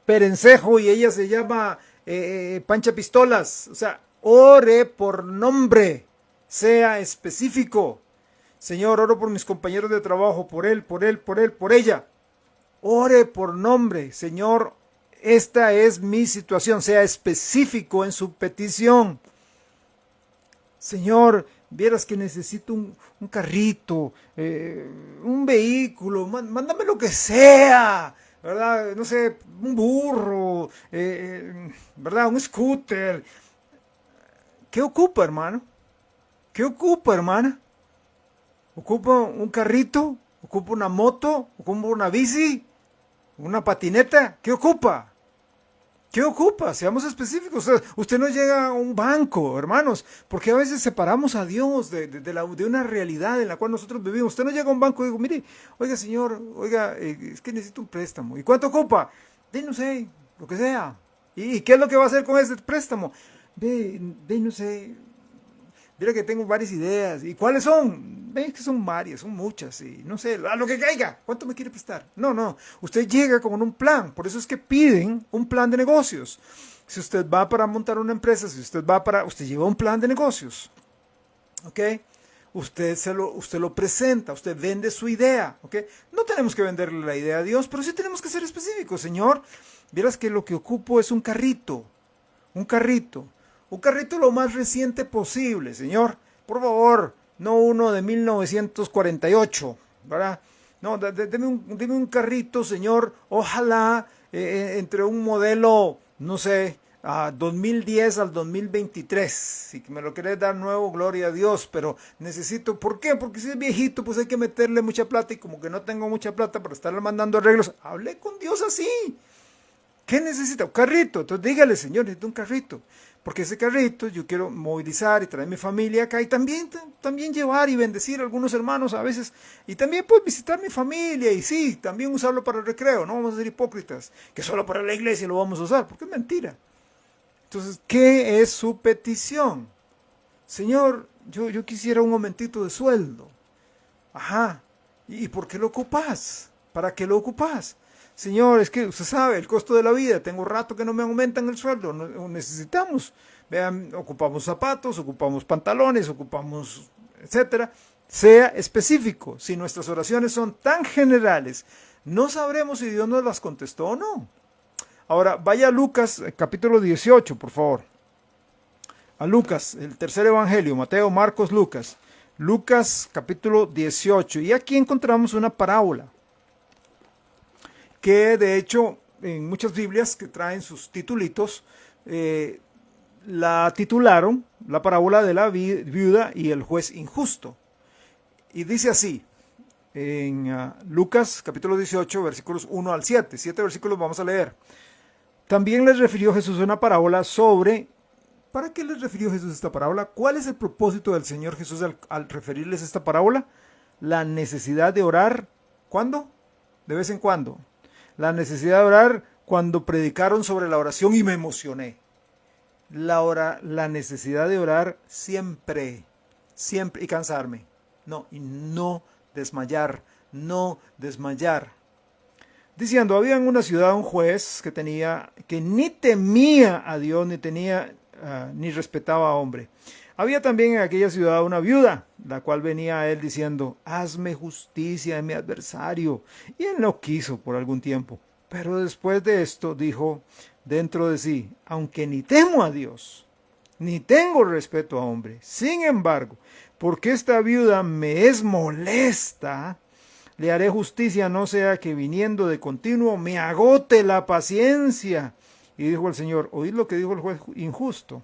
Perencejo y ella se llama Pancha Pistolas. O sea, ore por nombre. Sea específico. Señor, oro por mis compañeros de trabajo, por él, por ella. Ore por nombre. Señor, esta es mi situación. Sea específico en su petición. Señor, vieras que necesito un carrito, un vehículo, mándame lo que sea, ¿verdad? No sé, un burro, ¿verdad? Un scooter. ¿Qué ocupa, hermano? ¿Qué ocupa, hermana? ¿Ocupa un carrito? ¿Ocupa una moto? ¿Ocupa una bici? ¿Una patineta? ¿Qué ocupa? ¿Qué ocupa? Seamos específicos. Usted no llega a un banco, hermanos, porque a veces separamos a Dios de una realidad en la cual nosotros vivimos. Usted no llega a un banco y digo, mire, oiga señor, es que necesito un préstamo. ¿Y cuánto ocupa? No sé, lo que sea. ¿Y qué es lo que va a hacer con ese préstamo? No sé. Mira que tengo varias ideas. ¿Y cuáles son? Ven que son varias, son muchas. Y no sé, a lo que caiga. ¿Cuánto me quiere prestar? No. Usted llega con un plan. Por eso es que piden un plan de negocios. Si usted va para montar una empresa, usted lleva un plan de negocios. ¿Ok? Usted lo presenta, usted vende su idea. ¿Ok? No tenemos que venderle la idea a Dios, pero sí tenemos que ser específicos. Señor, vieras que lo que ocupo es un carrito. Un carrito lo más reciente posible, señor. Por favor, no uno de 1948, ¿verdad? No, deme un carrito, señor. Ojalá entre un modelo, no sé, 2010 al 2023. Si me lo querés dar nuevo, gloria a Dios. Pero necesito, ¿por qué? Porque si es viejito, pues hay que meterle mucha plata. Y como que no tengo mucha plata para estarle mandando arreglos, hablé con Dios así. ¿Qué necesita? Un carrito. Entonces dígale, Señor, necesito un carrito. Porque ese carrito yo quiero movilizar y traer mi familia acá y también llevar y bendecir a algunos hermanos a veces. Y también pues visitar mi familia y sí, también usarlo para el recreo. No vamos a ser hipócritas, que solo para la iglesia lo vamos a usar, porque es mentira. Entonces, ¿qué es su petición? Señor, yo quisiera un aumentito de sueldo. Ajá. ¿Y por qué lo ocupas? ¿Para qué lo ocupas? Señor, es que usted sabe, el costo de la vida, tengo rato que no me aumentan el sueldo, necesitamos. Vean, ocupamos zapatos, ocupamos pantalones, ocupamos, etcétera. Sea específico. Si nuestras oraciones son tan generales, no sabremos si Dios nos las contestó o no. Ahora, vaya a Lucas, capítulo 18, por favor. A Lucas, el tercer evangelio, Mateo, Marcos, Lucas. Lucas, capítulo 18. Y aquí encontramos una parábola que de hecho en muchas Biblias que traen sus titulitos, la titularon la parábola de la viuda y el juez injusto. Y dice así, en Lucas capítulo 18, versículos 1 al 7. 7 versículos vamos a leer. También les refirió Jesús una parábola sobre... ¿Para qué les refirió Jesús esta parábola? ¿Cuál es el propósito del Señor Jesús al referirles esta parábola? La necesidad de orar. ¿Cuándo? De vez en cuando. La necesidad de orar cuando predicaron sobre la oración y me emocioné. La necesidad de orar siempre, siempre, y cansarme. No, y no desmayar, no desmayar. Diciendo, había en una ciudad un juez que ni temía a Dios, ni respetaba a hombre. Había también en aquella ciudad una viuda, la cual venía a él diciendo, hazme justicia de mi adversario. Y él no quiso por algún tiempo. Pero después de esto dijo dentro de sí, aunque ni temo a Dios, ni tengo respeto a hombre, sin embargo, porque esta viuda me es molesta, le haré justicia, no sea que viniendo de continuo me agote la paciencia. Y dijo el Señor, oíd lo que dijo el juez injusto.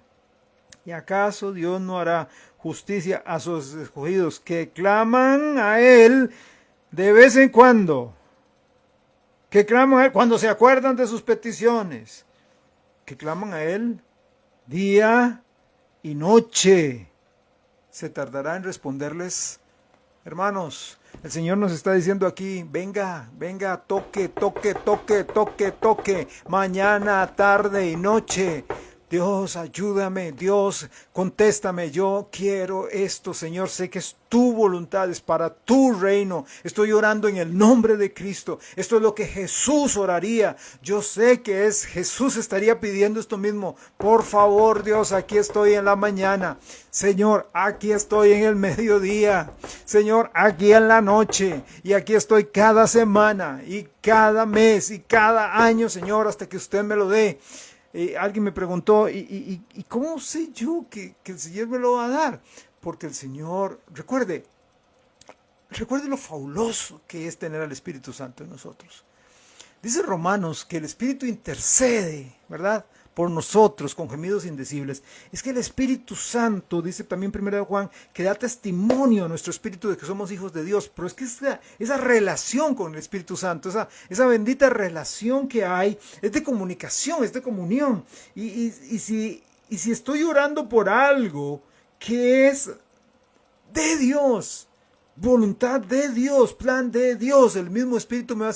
¿Y acaso Dios no hará justicia a sus escogidos que claman a Él de vez en cuando? Que claman a Él cuando se acuerdan de sus peticiones. Que claman a Él día y noche. ¿Se tardará en responderles? Hermanos, el Señor nos está diciendo aquí, venga, venga, toque, toque, toque, toque, toque, mañana, tarde y noche. Dios, ayúdame, Dios, contéstame, yo quiero esto, Señor, sé que es tu voluntad, es para tu reino. Estoy orando en el nombre de Cristo. Esto es lo que Jesús oraría. Yo sé que Jesús estaría pidiendo esto mismo. Por favor, Dios, aquí estoy en la mañana. Señor, aquí estoy en el mediodía. Señor, aquí en la noche. Y aquí estoy cada semana y cada mes y cada año, Señor, hasta que usted me lo dé. Alguien me preguntó, ¿y cómo sé yo que el Señor me lo va a dar? Porque el Señor, recuerde lo fabuloso que es tener al Espíritu Santo en nosotros. Dice Romanos que el Espíritu intercede, ¿verdad?, por nosotros con gemidos indecibles. Es que el Espíritu Santo, dice también 1 Juan, que da testimonio a nuestro espíritu de que somos hijos de Dios. Pero es que esa relación con el Espíritu Santo, esa bendita relación que hay, es de comunicación, es de comunión. Y si estoy orando por algo que es de Dios, voluntad de Dios, plan de Dios, el mismo Espíritu me va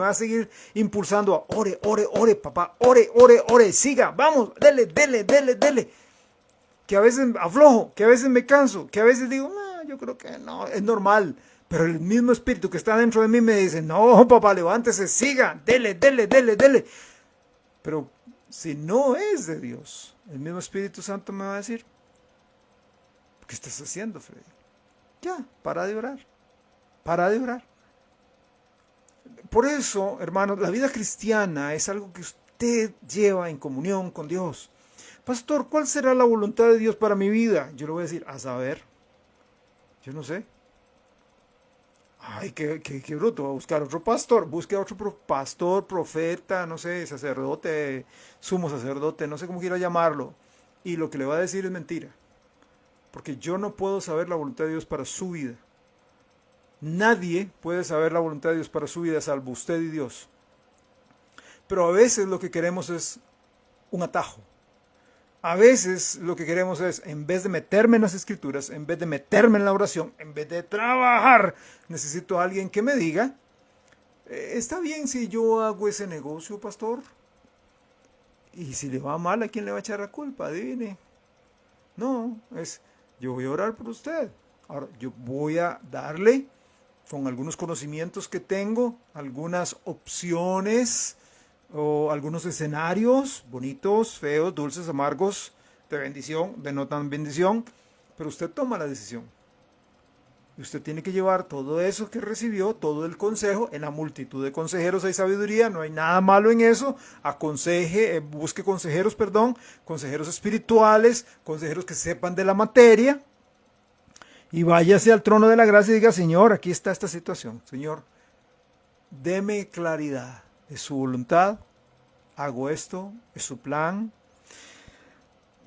a seguir impulsando a ore, papá, ore, siga, vamos, dele. Que a veces aflojo, que a veces me canso, que a veces digo, no, yo creo que no, es normal. Pero el mismo Espíritu que está dentro de mí me dice, no, papá, levántese, siga, dele. Pero si no es de Dios, el mismo Espíritu Santo me va a decir, ¿qué estás haciendo, Freddy? Ya, para de orar. Por eso, hermanos, la vida cristiana es algo que usted lleva en comunión con Dios. Pastor, ¿cuál será la voluntad de Dios para mi vida? Yo le voy a decir, a saber, yo no sé. Ay, qué bruto, va a buscar otro pastor, busque a otro pastor, profeta, no sé, sacerdote, sumo sacerdote, no sé cómo quiera llamarlo. Y lo que le va a decir es mentira. Porque yo no puedo saber la voluntad de Dios para su vida. Nadie puede saber la voluntad de Dios para su vida salvo usted y Dios. Pero a veces lo que queremos es un atajo. A veces lo que queremos es, en vez de meterme en las escrituras, en vez de meterme en la oración, en vez de trabajar, necesito a alguien que me diga, ¿está bien si yo hago ese negocio, pastor? Y si le va mal, ¿a quién le va a echar la culpa? Adivine. No, yo voy a orar por usted. Ahora, yo voy a darle, con algunos conocimientos que tengo, algunas opciones o algunos escenarios bonitos, feos, dulces, amargos, de bendición, de no tan bendición, pero usted toma la decisión. Y usted tiene que llevar todo eso que recibió, todo el consejo. En la multitud de consejeros hay sabiduría, no hay nada malo en eso. Busque consejeros, consejeros espirituales, consejeros que sepan de la materia. Y váyase al trono de la gracia y diga, Señor, aquí está esta situación. Señor, deme claridad de su voluntad. Hago esto, es su plan.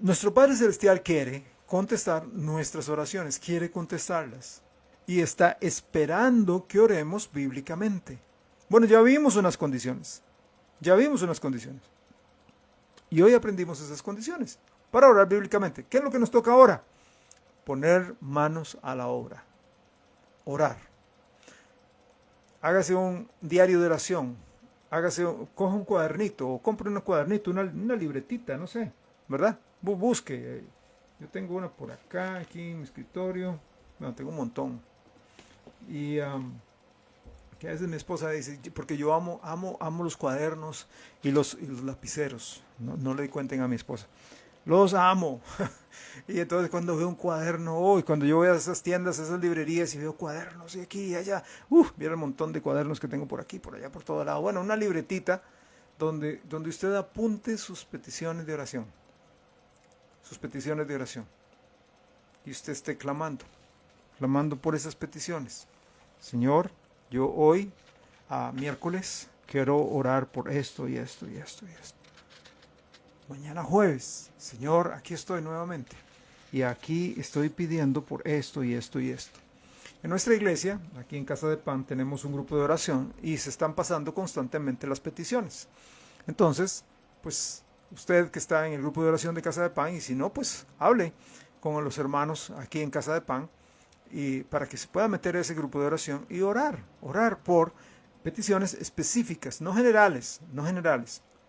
Nuestro Padre Celestial quiere contestar nuestras oraciones, quiere contestarlas. Y está esperando que oremos bíblicamente. Bueno, ya vimos unas condiciones. Y hoy aprendimos esas condiciones para orar bíblicamente. ¿Qué es lo que nos toca ahora? Poner manos a la obra. Orar. Hágase un diario de oración. Coja un cuadernito o compre un cuadernito, una libretita, no sé, ¿verdad? Busque. Yo tengo una por acá, aquí en mi escritorio. Bueno, tengo un montón. Y que a veces mi esposa dice, porque yo amo los cuadernos y los lapiceros. No le cuenten a mi esposa. Los amo. Y entonces cuando veo un cuaderno, y cuando yo voy a esas tiendas, esas librerías y veo cuadernos y aquí y allá, mira el montón de cuadernos que tengo por aquí, por allá, por todo lado. Bueno, una libretita donde usted apunte sus peticiones de oración. Y usted esté clamando por esas peticiones. Señor, yo hoy, miércoles, quiero orar por esto y esto y esto y esto. Mañana jueves, Señor, aquí estoy nuevamente. Y aquí estoy pidiendo por esto y esto y esto. En nuestra iglesia, aquí en Casa de Pan, tenemos un grupo de oración y se están pasando constantemente las peticiones. Entonces, pues usted que está en el grupo de oración de Casa de Pan, y si no, pues hable con los hermanos aquí en Casa de Pan, y para que se pueda meter a ese grupo de oración y orar por peticiones específicas, no generales,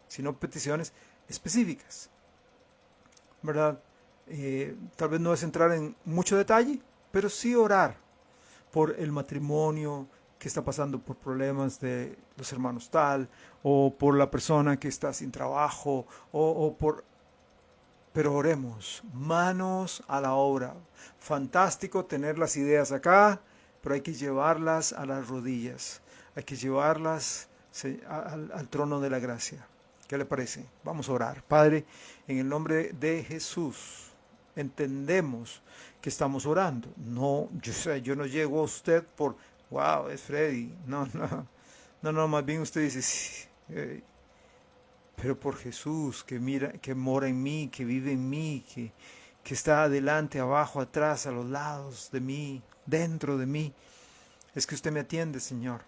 sino peticiones específicas, ¿verdad? Tal vez no es entrar en mucho detalle, pero sí orar por el matrimonio que está pasando por problemas de los hermanos tal, o por la persona que está sin trabajo, pero oremos, manos a la obra. Fantástico tener las ideas acá, pero hay que llevarlas a las rodillas, hay que llevarlas al trono de la gracia. ¿Qué le parece? Vamos a orar. Padre, en el nombre de Jesús, entendemos que estamos orando. No, yo no llego a usted por, wow, es Freddy. No, más bien usted dice, sí, pero por Jesús, que mora en mí, que vive en mí, que está adelante, abajo, atrás, a los lados de mí, dentro de mí. Es que usted me atiende, Señor.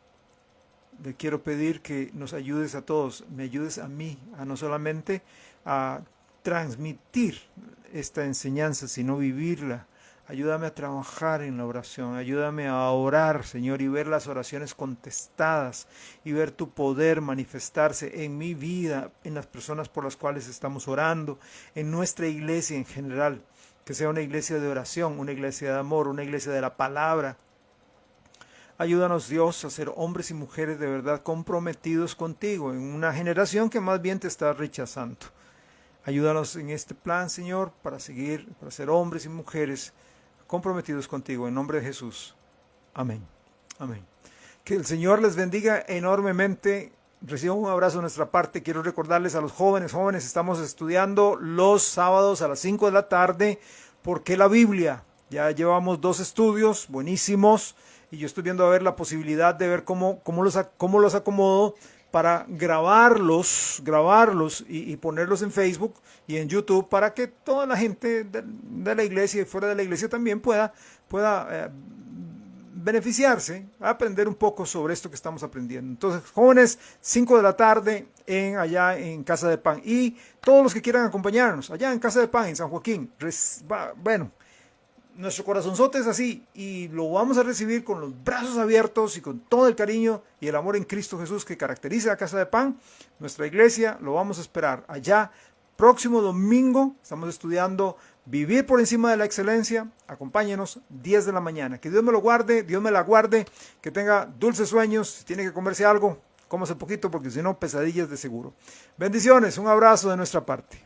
Le quiero pedir que nos ayudes a todos, me ayudes a mí, a no solamente a transmitir esta enseñanza, sino vivirla. Ayúdame a trabajar en la oración, ayúdame a orar, Señor, y ver las oraciones contestadas y ver tu poder manifestarse en mi vida, en las personas por las cuales estamos orando, en nuestra iglesia en general, que sea una iglesia de oración, una iglesia de amor, una iglesia de la palabra. Ayúdanos, Dios, a ser hombres y mujeres de verdad comprometidos contigo en una generación que más bien te está rechazando. Ayúdanos en este plan, Señor, para ser hombres y mujeres comprometidos contigo. En nombre de Jesús. Amén. Amén. Que el Señor les bendiga enormemente. Reciban un abrazo de nuestra parte. Quiero recordarles a los jóvenes, estamos estudiando los sábados a las 5 de la tarde. ¿Por qué la Biblia? Ya llevamos 2 estudios buenísimos. Y yo estoy viendo a ver la posibilidad de ver cómo los acomodo para grabarlos y ponerlos en Facebook y en YouTube para que toda la gente de la iglesia y fuera de la iglesia también pueda beneficiarse, a aprender un poco sobre esto que estamos aprendiendo. Entonces, jóvenes, 5 de la tarde allá en Casa de Pan. Y todos los que quieran acompañarnos, allá en Casa de Pan, en San Joaquín, bueno, nuestro corazonzote es así y lo vamos a recibir con los brazos abiertos y con todo el cariño y el amor en Cristo Jesús que caracteriza a Casa de Pan. Nuestra iglesia lo vamos a esperar allá. Próximo domingo estamos estudiando Vivir por encima de la excelencia. Acompáñenos, 10 de la mañana. Que Dios me lo guarde, Dios me la guarde, que tenga dulces sueños. Si tiene que comerse algo, cómase poquito porque si no, pesadillas de seguro. Bendiciones, un abrazo de nuestra parte.